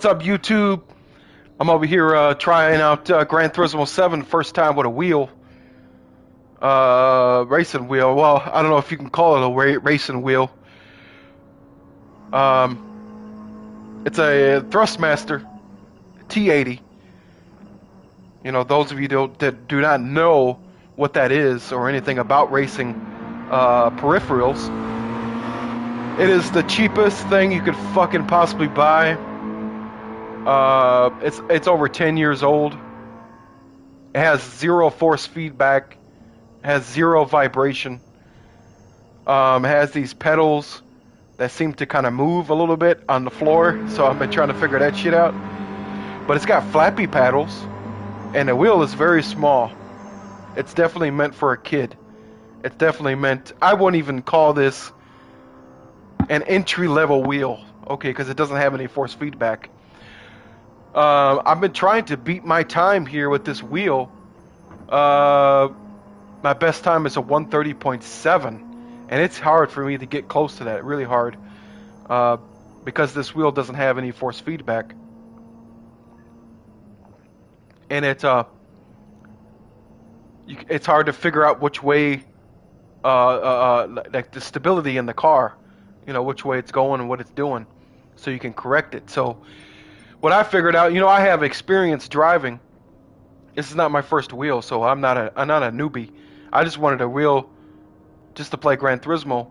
What's up, YouTube? I'm over here trying out Gran Turismo 7, first time with a wheel, racing wheel. Well, I don't know if you can call it a racing wheel. Um, it's a thrustmaster t-80. You know, those of you that do not know what that is or anything about racing peripherals, it is the cheapest thing you could fucking possibly buy. It's over 10 years old. It has zero force feedback, has zero vibration. Has these pedals that seem to kind of move a little bit on the floor, so I've been trying to figure that shit out. But it's got flappy paddles, and the wheel is very small. It's definitely meant for a kid. It's definitely meant. I wouldn't even call this an entry-level wheel, okay, because it doesn't have any force feedback. I've been trying to beat my time here with this wheel. My best time is a 130.7. And it's hard for me to get close to that, really hard, because this wheel doesn't have any force feedback, and it's hard to figure out which way, like the stability in the car, you know, which way it's going and what it's doing, so you can correct it. So what I figured out, you know, I have experience driving. This is not my first wheel, so I'm not a newbie. I just wanted a wheel just to play Gran Turismo,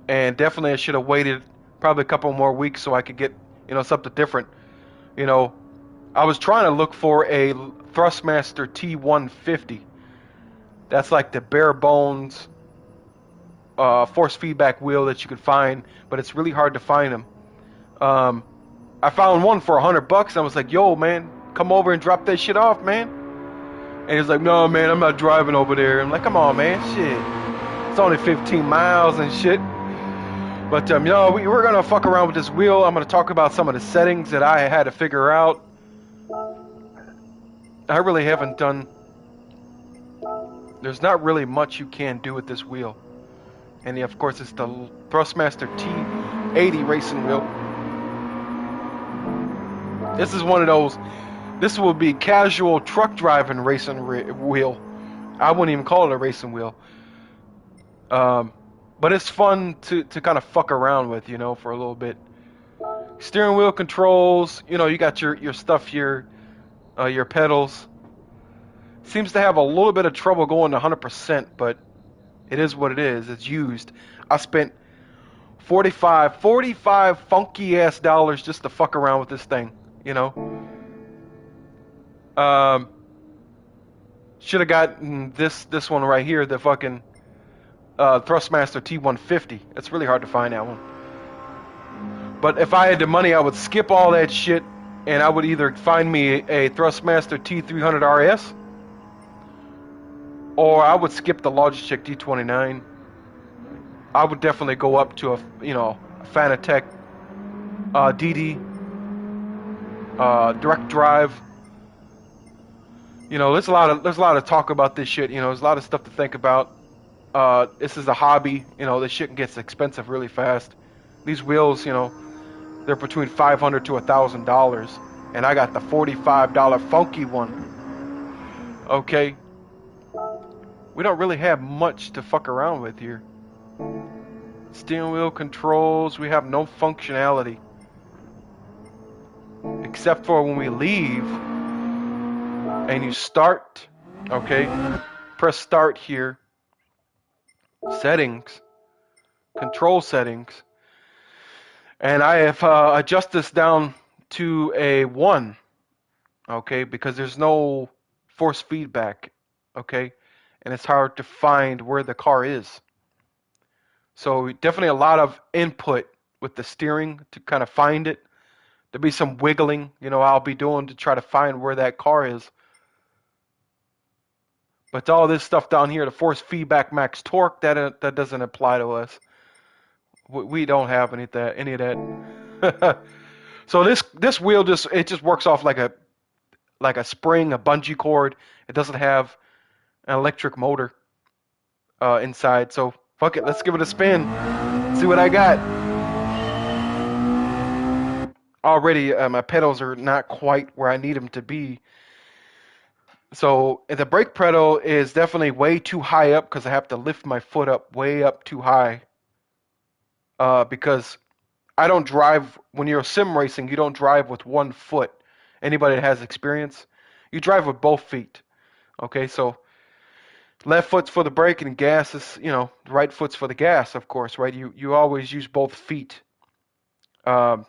and definitely I should have waited probably a couple more weeks so I could get, you know, something different. You know, I was trying to look for a Thrustmaster T150. That's like the bare bones force feedback wheel that you could find, but it's really hard to find them. I found one for $100, and I was like, "Yo, man, come over and drop that shit off, man." And he's like, "No, man, I'm not driving over there." I'm like, "Come on, man, shit. It's only 15 miles and shit." But, you know, we're going to fuck around with this wheel. I'm going to talk about some of the settings that I had to figure out. I really haven't done... There's not really much you can do with this wheel. And, of course, it's the Thrustmaster t-80 racing wheel. This is one of those... This will be casual truck driving racing wheel. I wouldn't even call it a racing wheel. But it's fun to kind of fuck around with, you know, for a little bit. Steering wheel controls, you know, you got your stuff here, your pedals. Seems to have a little bit of trouble going to 100%, but it is what it is. It's used. I spent 45 funky ass dollars just to fuck around with this thing, you know. Should have gotten this one right here, the fucking Thrustmaster T150. It's really hard to find that one. But if I had the money, I would skip all that shit, and I would either find me a Thrustmaster T300 RS, or I would skip the Logitech G29. I would definitely go up to a Fanatec DD direct drive. You know, there's a lot of talk about this shit. You know, there's a lot of stuff to think about. This is a hobby, you know, this shit gets expensive really fast. These wheels, you know, they're between $500 to $1,000, and I got the $45 funky one. Okay, we don't really have much to fuck around with here. Steering wheel controls, we have no functionality. Except for when we leave, and you start, okay, press start here. Settings, control settings, and I have adjusted this down to a 1, okay, because there's no force feedback, okay, and it's hard to find where the car is. So definitely a lot of input with the steering to kind of find it. There'll be some wiggling, you know, I'll be doing to try to find where that car is. But all this stuff down here, the force feedback max torque, that doesn't apply to us. We don't have any of that. So this wheel just works off like a spring, a bungee cord. It doesn't have an electric motor inside. So fuck it, let's give it a spin. See what I got. already my pedals are not quite where I need them to be. So the brake pedal is definitely way too high up because I have to lift my foot up way up too high. Because I don't drive when you're sim racing. You don't drive with one foot. Anybody that has experience, you drive with both feet. Okay, so left foot's for the brake and gas is, right foot's for the gas, of course, right? You always use both feet um,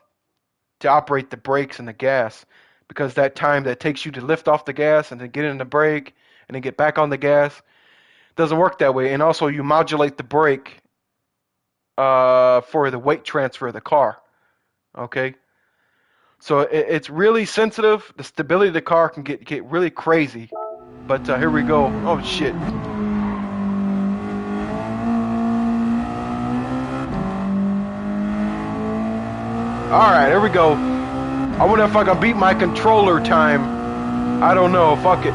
to operate the brakes and the gas because that time that takes you to lift off the gas and then get in the brake and then get back on the gas doesn't work that way. And also you modulate the brake for the weight transfer of the car. Okay, so it's really sensitive. The stability of the car can get really crazy. But here we go. Oh shit. Alright, here we go. I wonder if I can beat my controller time. I don't know. Fuck it.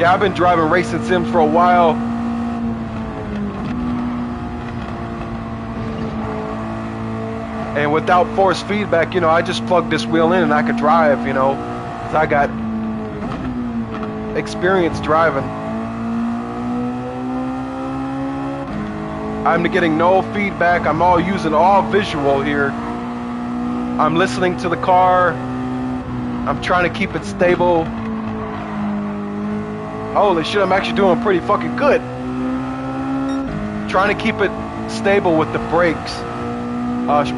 Yeah, I've been driving racing sims for a while. And without force feedback, I just plugged this wheel in and I could drive, because I got experience driving. I'm getting no feedback. I'm using all visual here. I'm listening to the car. I'm trying to keep it stable. Holy shit, I'm actually doing pretty fucking good. Trying to keep it stable with the brakes.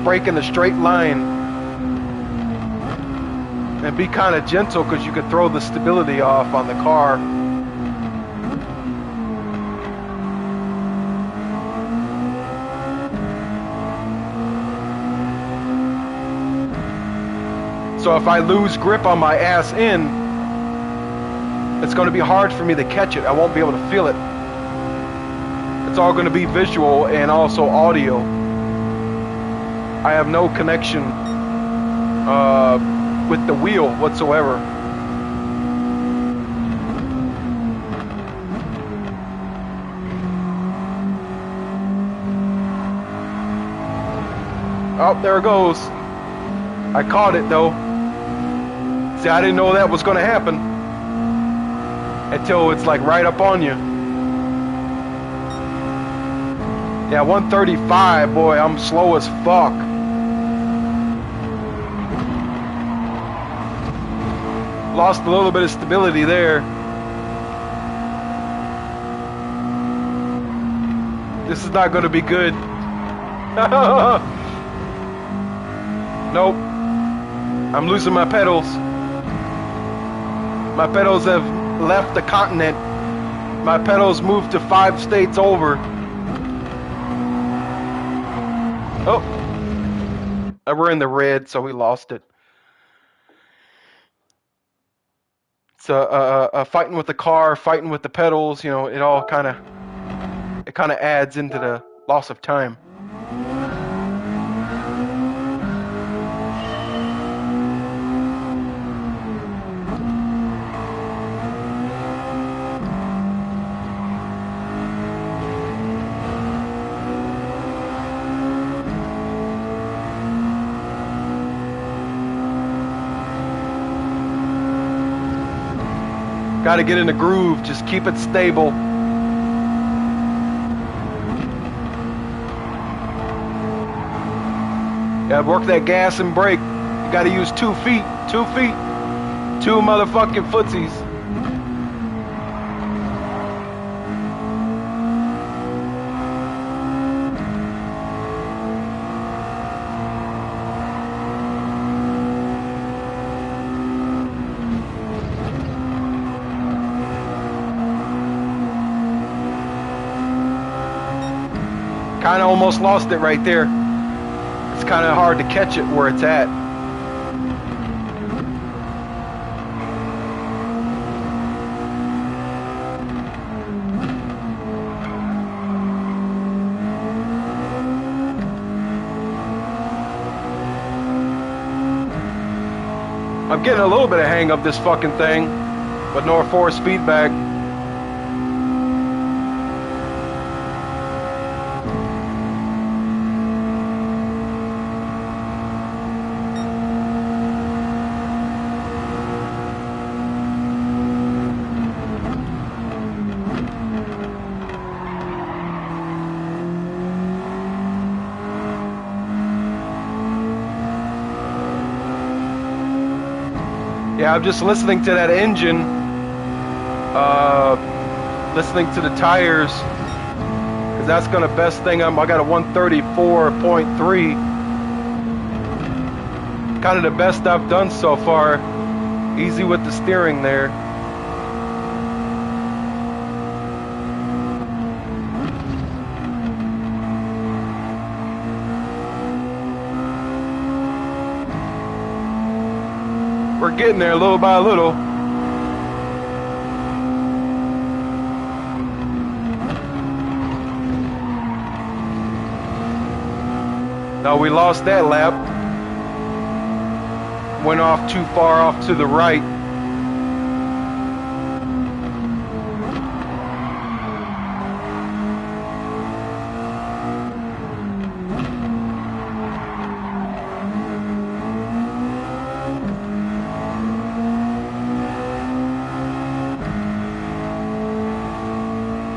Brake in the straight line. And be kind of gentle because you could throw the stability off on the car. So if I lose grip on my ass end, it's going to be hard for me to catch it. I won't be able to feel it. It's all going to be visual and also audio. I have no connection with the wheel whatsoever. Oh, there it goes. I caught it though. See, I didn't know that was going to happen until it's like right up on you. Yeah, 135, boy, I'm slow as fuck. Lost a little bit of stability there. This is not going to be good. Nope. I'm losing my pedals. My pedals have left the continent. My pedals moved to 5 states over. Oh. We're in the red, so we lost it. So fighting with the car, fighting with the pedals, it all kind of adds into the loss of time. Got to get in the groove, just keep it stable. Gotta work that gas and brake. You gotta use 2 feet, 2 feet, 2 motherfucking footsies. Kind of almost lost it right there. It's kind of hard to catch it where it's at. I'm getting a little bit of hang of this fucking thing, but no force feedback. Yeah, I'm just listening to that engine, listening to the tires, because that's gonna best thing. I got a 134.3, kind of the best I've done so far. Easy with the steering there. We're getting there little by little. No, we lost that lap. Went off too far off to the right.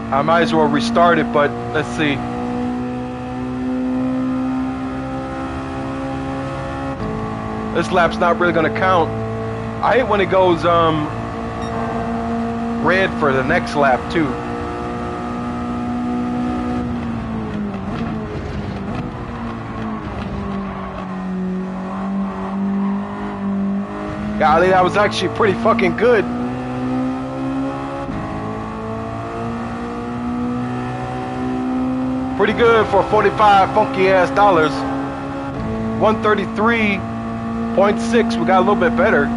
I might as well restart it, but let's see. This lap's not really gonna count. I hate when it goes red for the next lap too. Golly, that was actually pretty fucking good. Pretty good for 45 funky ass dollars. 133.6, we got a little bit better.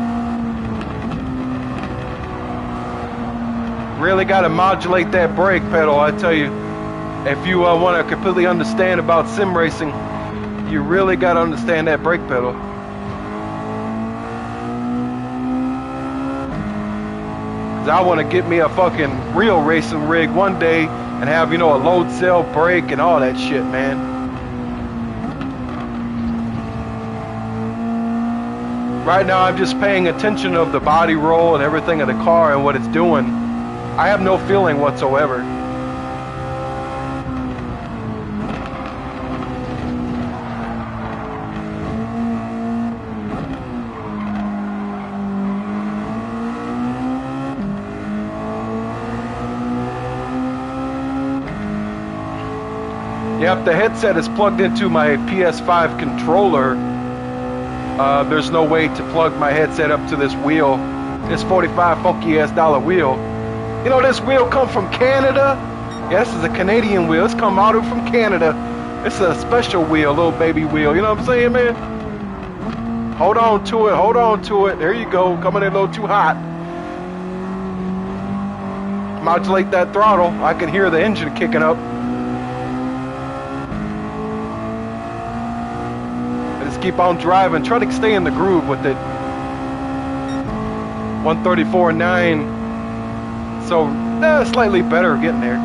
Really got to modulate that brake pedal, I tell you. If you want to completely understand about sim racing, you really got to understand that brake pedal. Cause I want to get me a fucking real racing rig one day and have, you know, a load cell brake and all that shit, man. Right now I'm just paying attention of the body roll and everything of the car and what it's doing. I have no feeling whatsoever. Yep, the headset is plugged into my PS5 controller. There's no way to plug my headset up to this wheel, this 45 funky ass dollar wheel. You know, this wheel come from Canada. Yeah, this is a Canadian wheel. It's come out from Canada. It's a special wheel, little baby wheel. You know what I'm saying, man? Hold on to it. Hold on to it. There you go. Coming in a little too hot. Modulate that throttle. I can hear the engine kicking up. Just keep on driving. Try to stay in the groove with it. 134.9. So, slightly better getting there.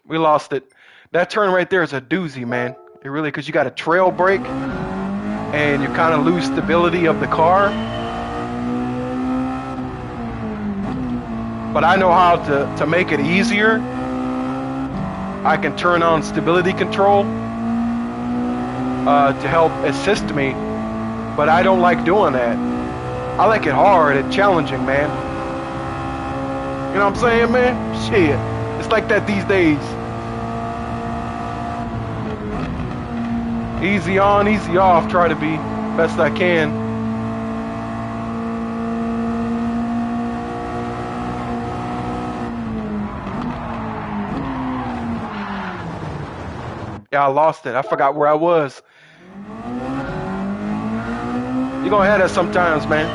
We lost it. That turn right there is a doozy, man. It really, because you got a trail brake and you kind of lose stability of the car. But I know how to make it easier. I can turn on stability control to help assist me. But I don't like doing that. I like it hard and challenging, man. You know what I'm saying, man? Shit. It's like that these days. Easy on, easy off. Try to be best I can. Yeah, I lost it. I forgot where I was. You're gonna have that sometimes, man.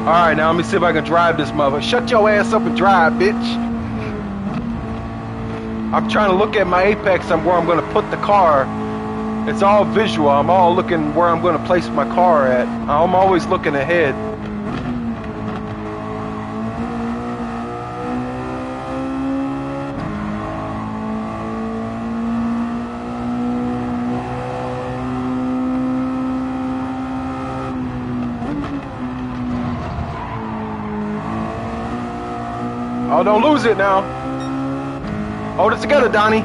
Alright, now let me see if I can drive this mother. Shut your ass up and drive, bitch. I'm trying to look at my apex and where I'm going to put the car. It's all visual. I'm all looking where I'm going to place my car at. I'm always looking ahead. Oh, don't lose it now. Hold it together, Donnie.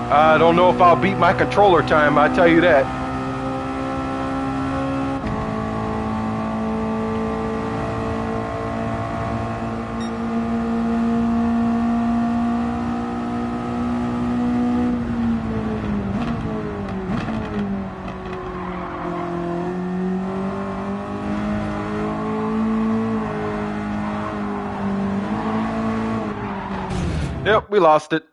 I don't know if I'll beat my controller time, I tell you that. Yep, we lost it.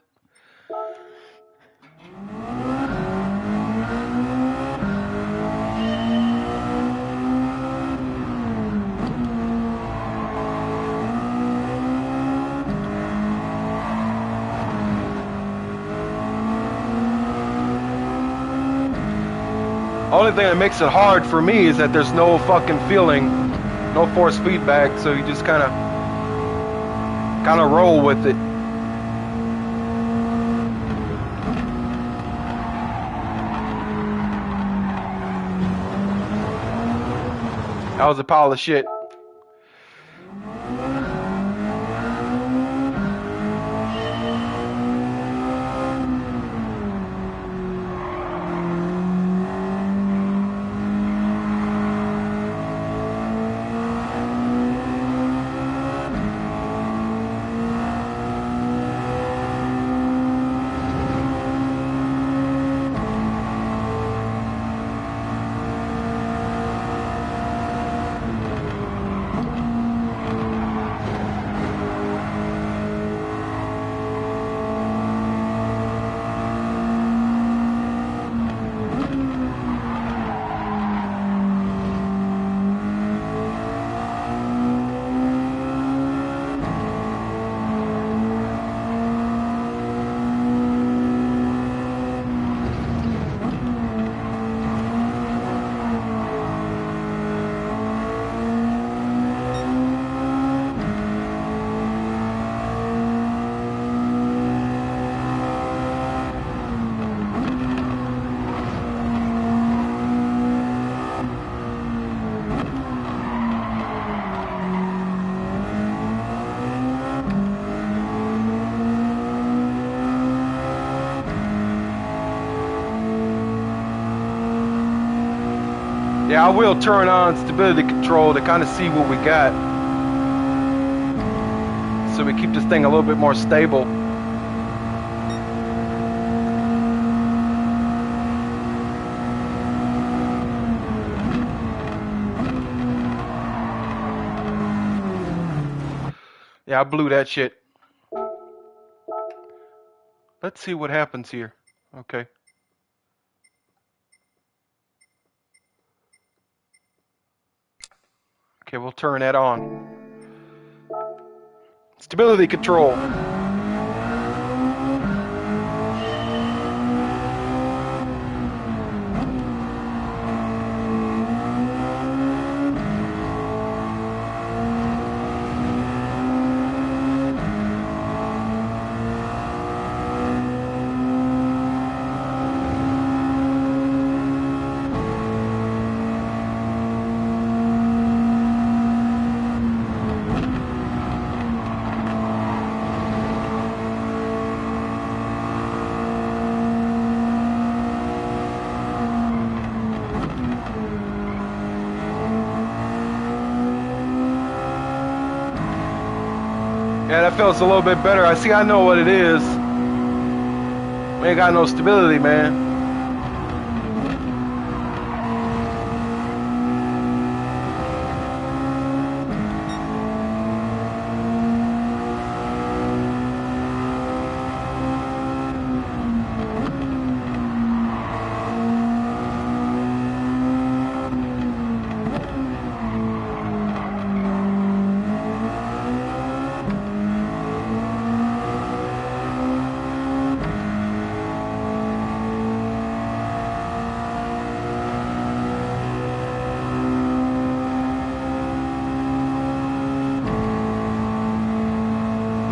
Only thing that makes it hard for me is that there's no fucking feeling, no force feedback, so you just kind of roll with it. That was a pile of shit. Yeah, I will turn on stability control to kind of see what we got, so we keep this thing a little bit more stable. Yeah, I blew that shit. Let's see what happens here. Okay. Okay, we'll turn that on. Stability control. Yeah, that feels a little bit better. I know what it is. We ain't got no stability, man.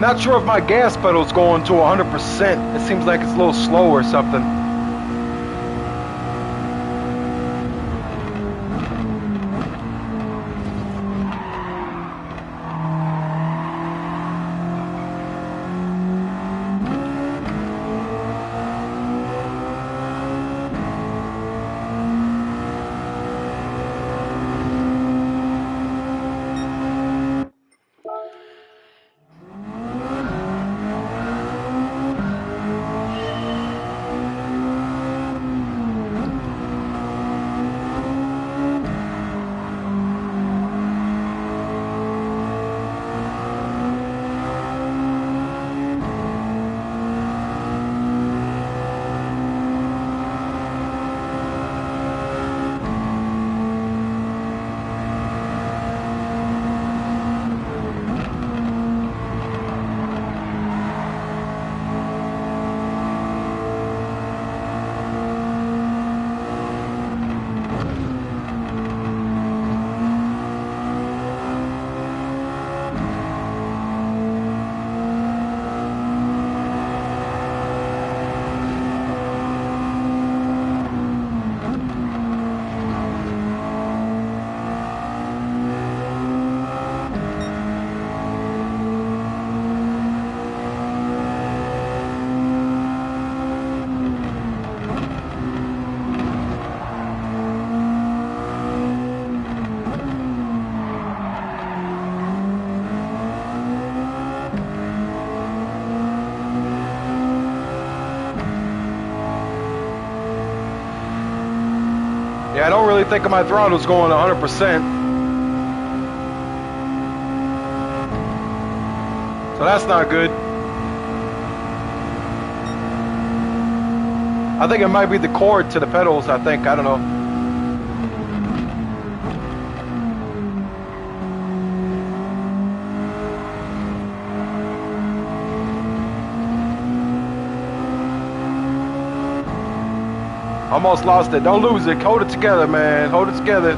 Not sure if my gas pedal's going to 100%. It seems like it's a little slow or something. Yeah, I don't really think my throttle's going 100%. So that's not good. I think it might be the cord to the pedals, I think. I don't know. Almost lost it. Don't lose it. Hold it together, man. Hold it together.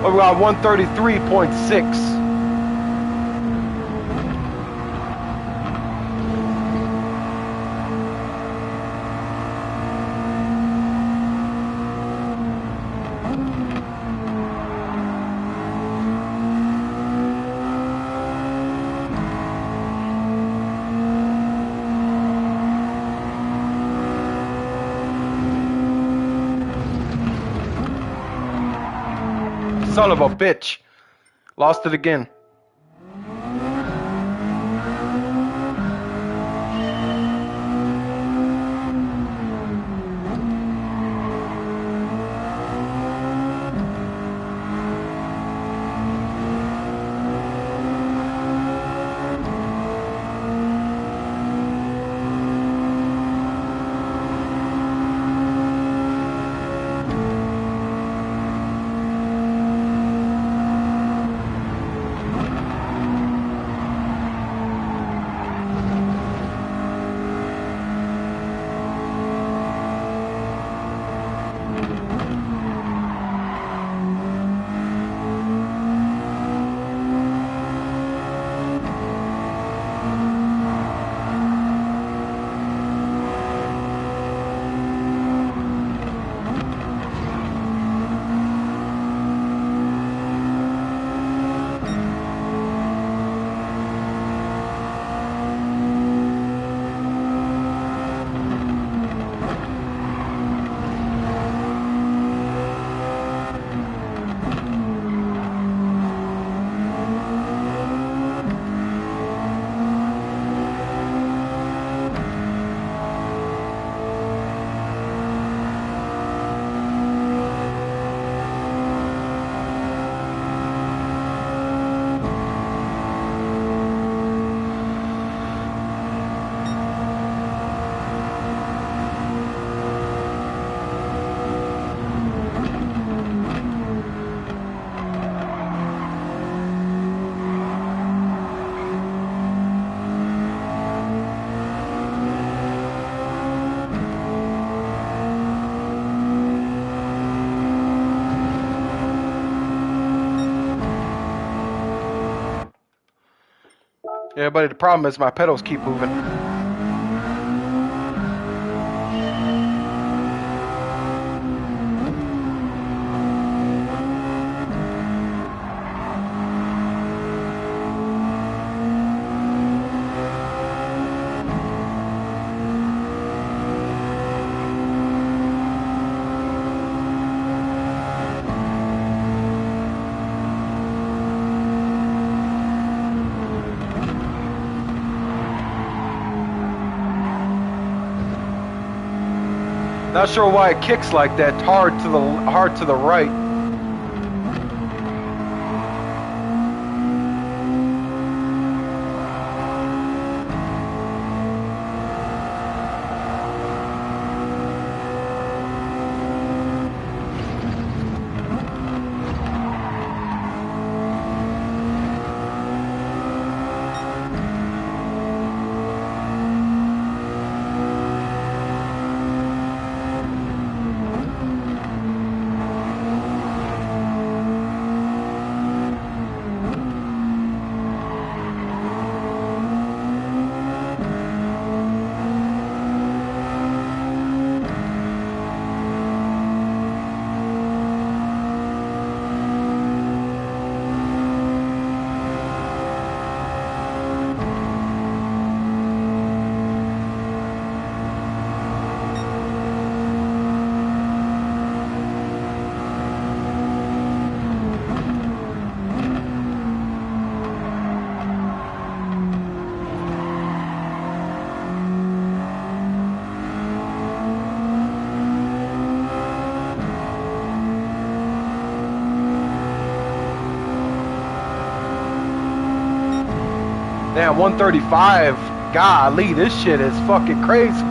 Oh, we got 133.6. Son of a bitch. Lost it again. Yeah, buddy, the problem is my pedals keep moving. Not sure why it kicks like that, hard to the right. Damn, 135. Golly, this shit is fucking crazy.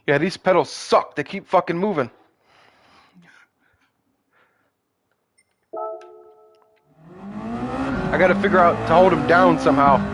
Yeah, these pedals suck. They keep fucking moving. I gotta figure out to hold them down somehow.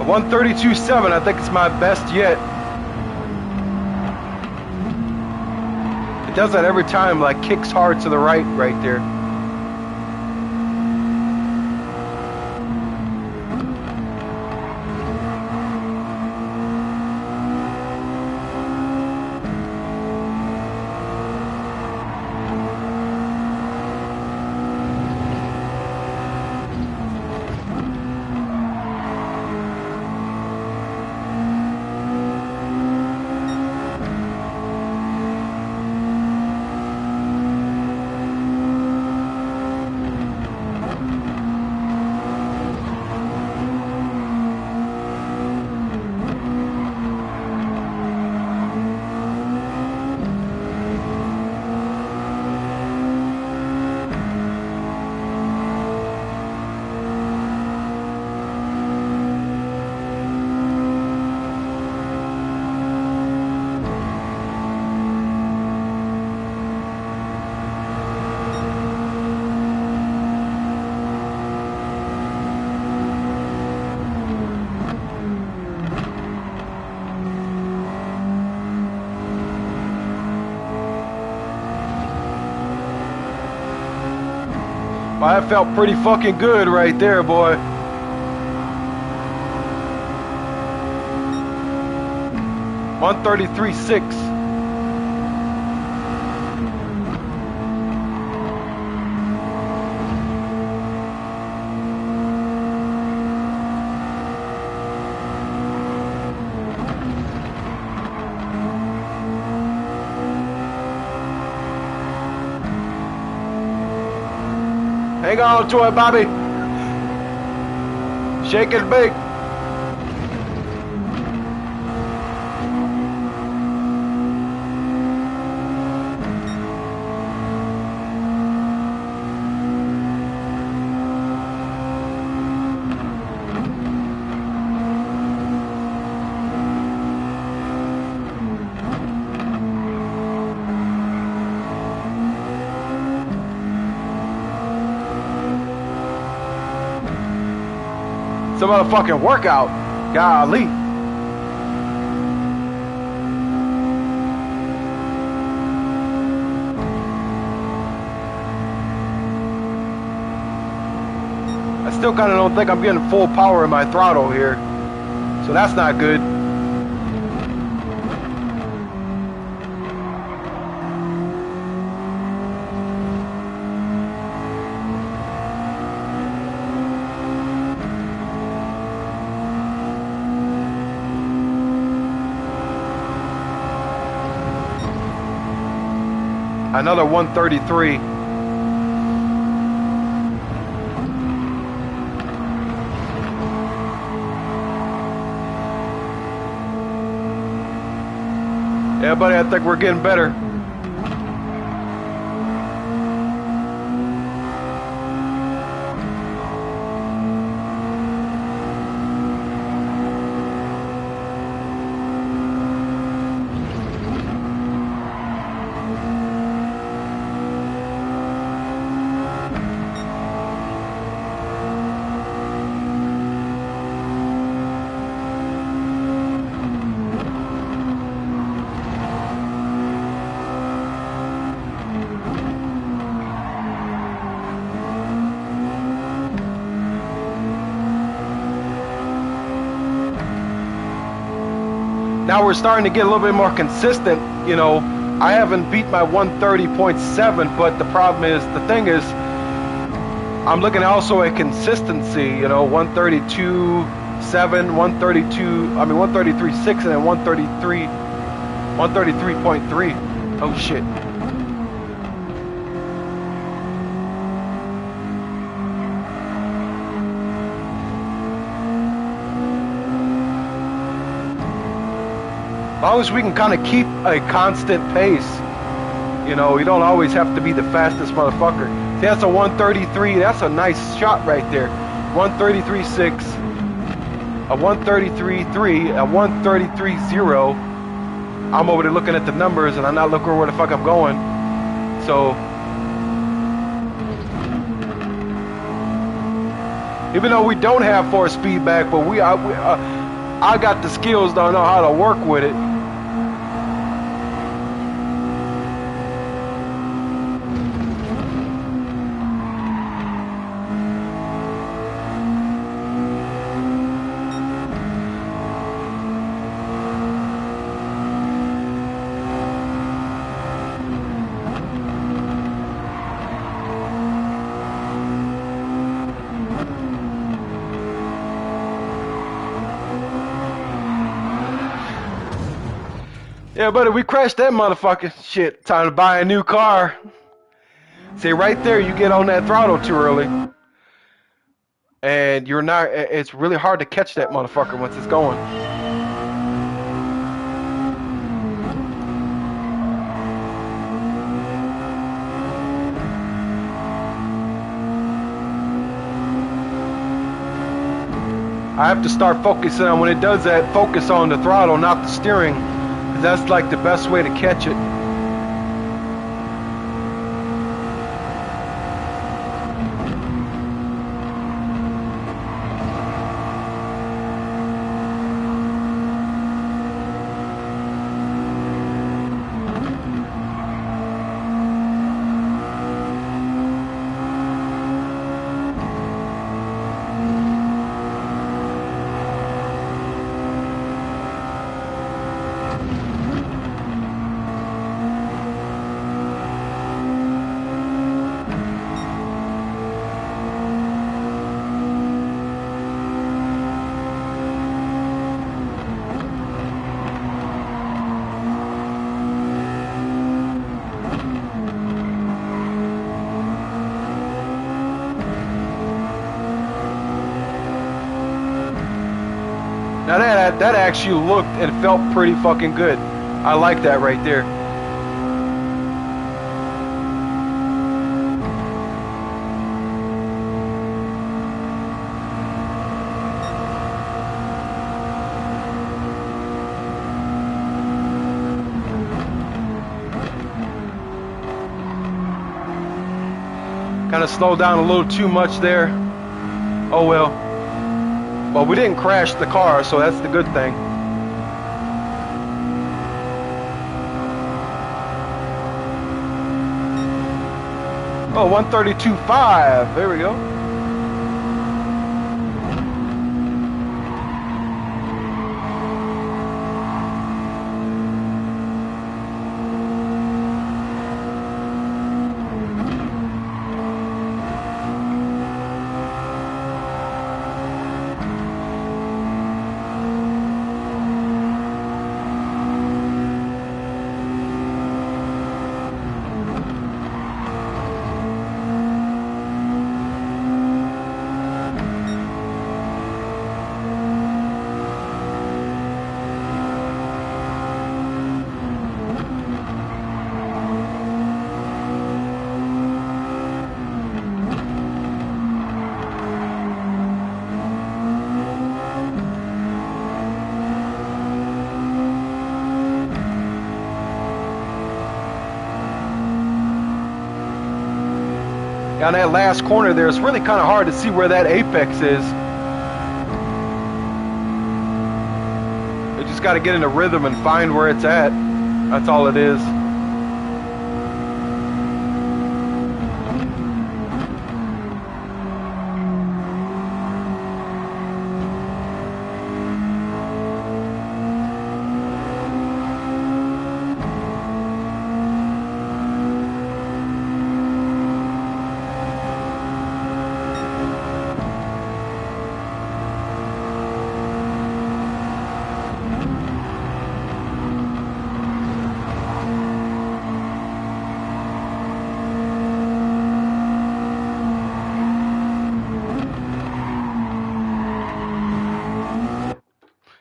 A 132.7, I think it's my best yet. does that every time, like kicks hard to the right there. Well, that felt pretty fucking good right there, boy. $133.6. Hang on to it, Bobby. Shake it big. It's a motherfucking workout. Golly. I still kind of don't think I'm getting full power in my throttle here. So that's not good. Another 133. Yeah, buddy, I think we're getting better. Now we're starting to get a little bit more consistent. You know, I haven't beat my 130.7, but the problem is, the thing is, I'm looking also at consistency. You know, 132.7, 132, I mean 133.6, and then 133.3. Oh shit. As long as we can kind of keep a constant pace, you know, you don't always have to be the fastest motherfucker. See, that's a 133. That's a nice shot right there. 133.6, a 133.3, a 133.0. I'm over there looking at the numbers, and I'm not looking where the fuck I'm going. So, even though we don't have force feedback, but I got the skills, don't know how to work with it. Yeah, buddy, we crashed that motherfucker. Shit, time to buy a new car. See, right there, you get on that throttle too early. And you're not, it's really hard to catch that motherfucker once it's going. I have to start focusing on, when it does that, focus on the throttle, not the steering. 'Cause that's like the best way to catch it. Now that actually looked and felt pretty fucking good. I like that right there. Kind of slowed down a little too much there. Oh well. Well, we didn't crash the car, so that's the good thing. Oh, 132.5. There we go. On that last corner there, it's really kind of hard to see where that apex is. You just got to get in a rhythm and find where it's at. That's all it is.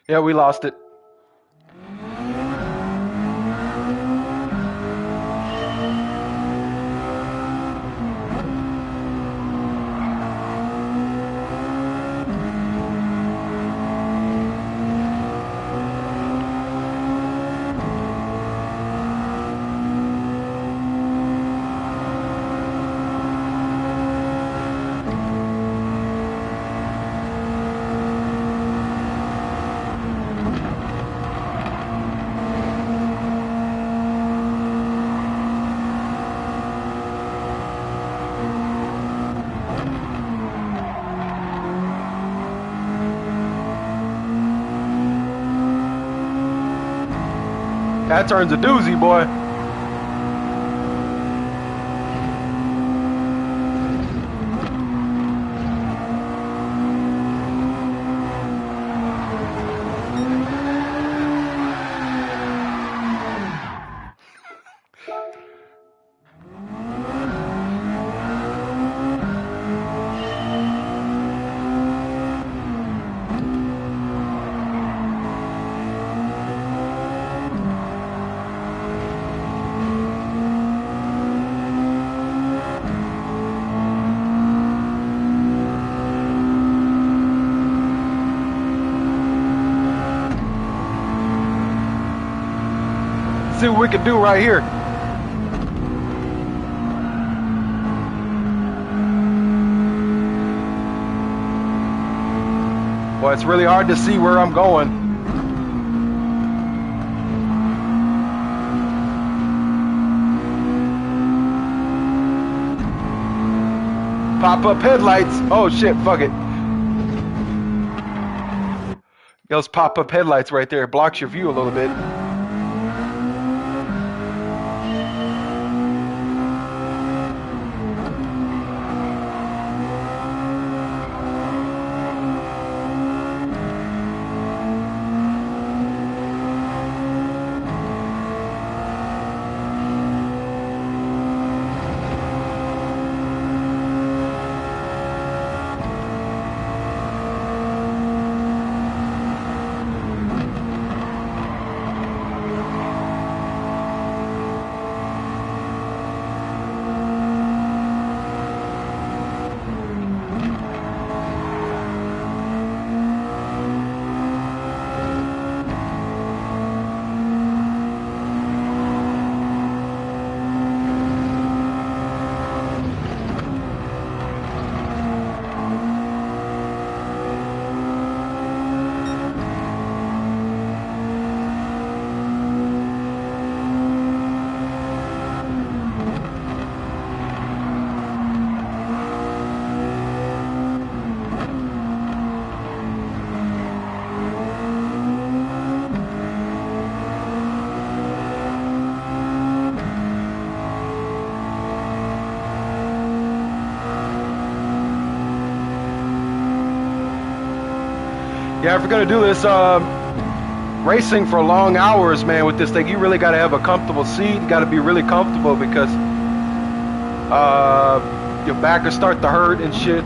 Yeah, we lost it. That turns a doozy, boy. see what we can do right here. Boy, it's really hard to see where I'm going. Pop-up headlights. Oh shit, fuck it. Those pop-up headlights right there. It blocks your view a little bit. Yeah, if you're gonna do this racing for long hours, man, with this thing, you really gotta have a comfortable seat. You gotta be really comfortable because your back will start to hurt and shit.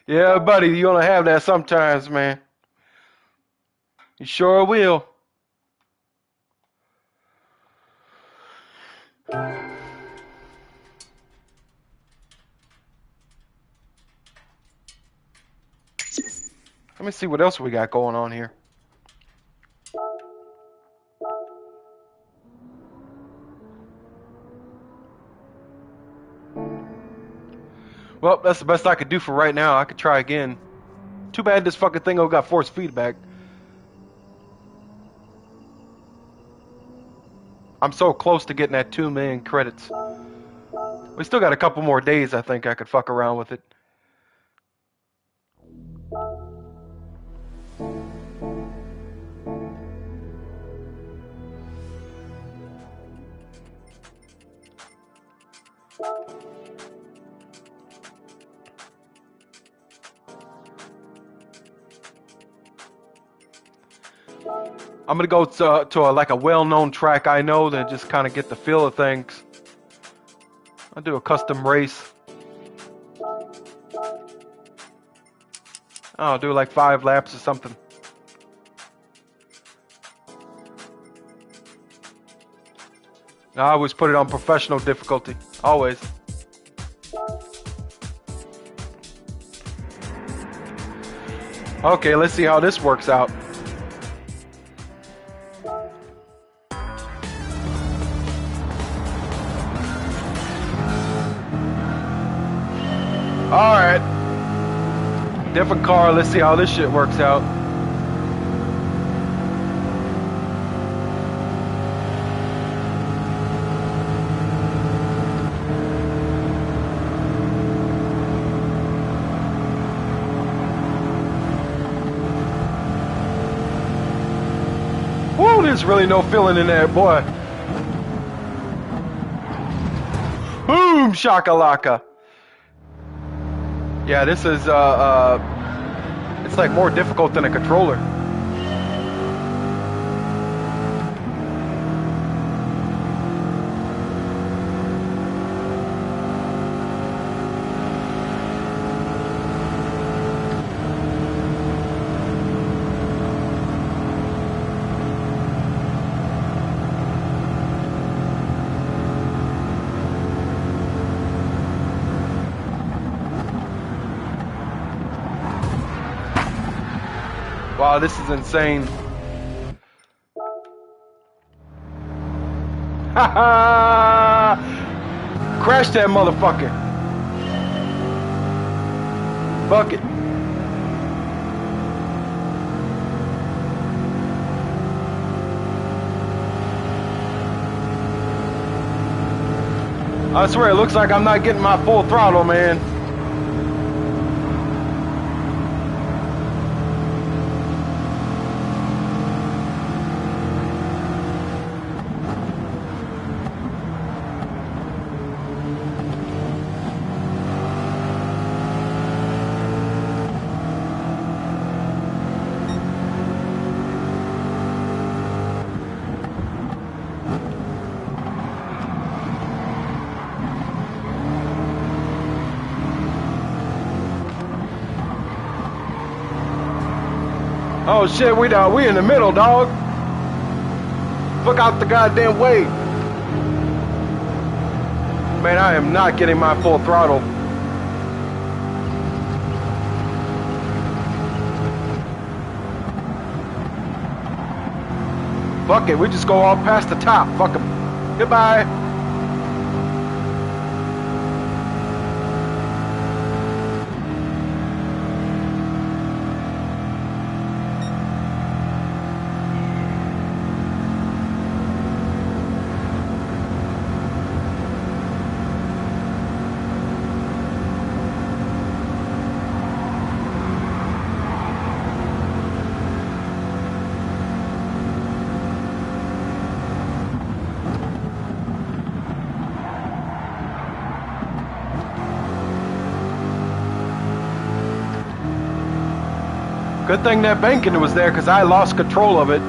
Yeah, buddy, you're gonna have that sometimes, man. You sure will. Let me see what else we got going on here. Well, that's the best I could do for right now. I could try again. Too bad this fucking thing got force feedback. I'm so close to getting that 2 million credits. We still got a couple more days, I think I could fuck around with it. I'm gonna go to like a well-known track I know to just kind of get the feel of things. I'll do a custom race. I'll do like 5 laps or something. I always put it on professional difficulty. Always. Okay, let's see how this works out. Alright. Different car, let's see how this shit works out. Woo, there's really no feeling in there, boy. Boom, shakalaka. Yeah, this is it's like more difficult than a controller. Wow, this is insane. Ha Crash that motherfucker. Fuck it. I swear, it looks like I'm not getting my full throttle, man. Oh shit, we in the middle, dog. Fuck out the goddamn way. Man, I am not getting my full throttle. Fuck it, we just go all past the top. Fuck 'em. Goodbye. Good thing that banking was there, because I lost control of it.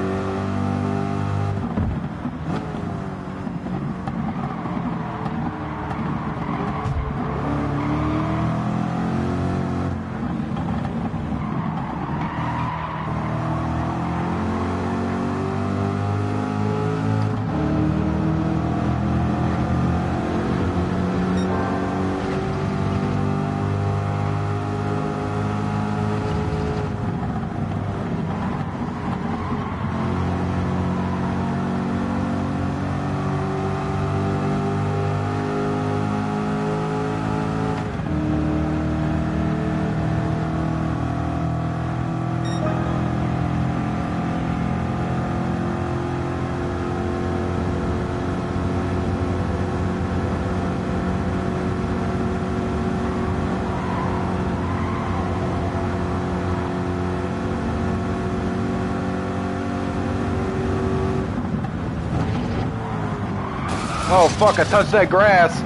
Oh fuck, I touched that grass.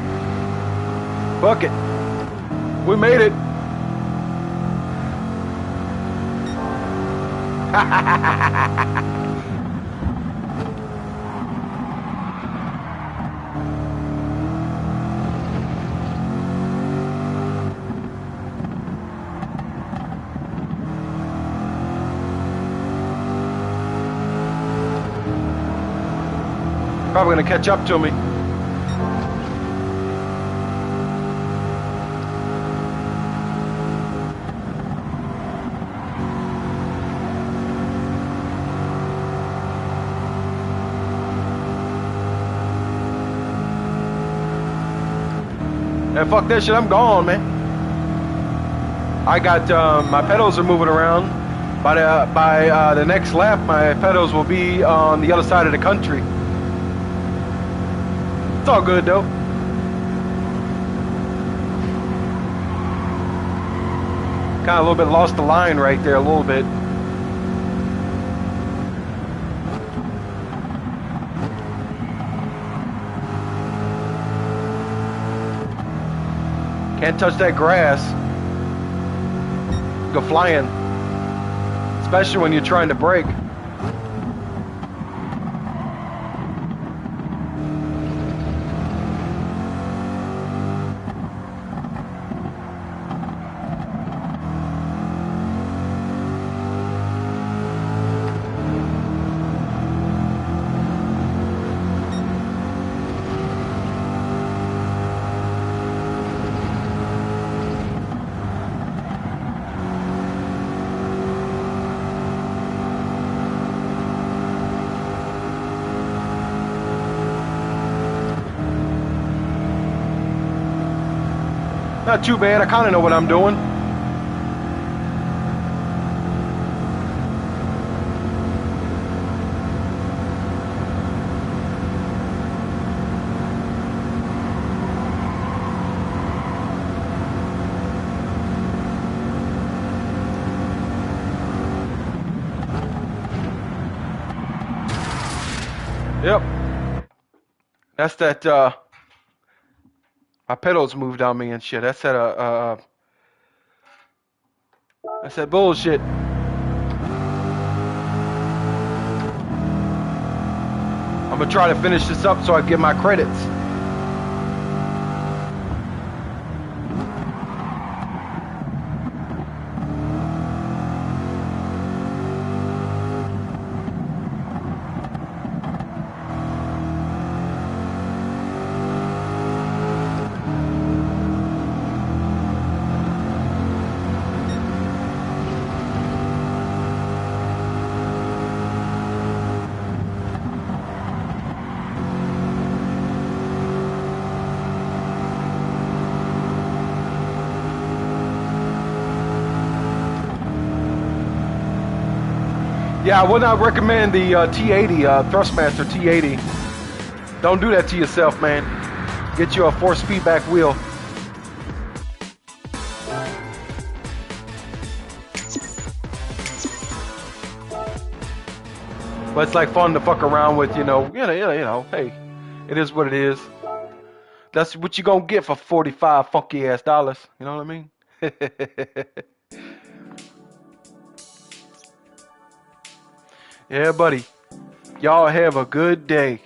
Fuck it. We made it. Probably gonna catch up to me. And fuck that shit, I'm gone, man. I got my pedals are moving around. By the next lap, my pedals will be on the other side of the country. It's all good though. Kind of a little bit lost the line right there, a little bit. Can't touch that grass. Go flying. Especially when you're trying to brake. Not too bad, I kind of know what I'm doing. Yep. That's that, my pedals moved on me and shit. That's that, that's that bullshit. I'm gonna try to finish this up so I get my credits. Yeah, I would not recommend the T-80, thrustmaster T-80. Don't do that to yourself, man. Get you a force feedback wheel. But it's like fun to fuck around with, you know, hey, it is what it is. That's what you gonna get for 45 funky ass dollars. You know what I mean? Yeah, buddy. Y'all have a good day.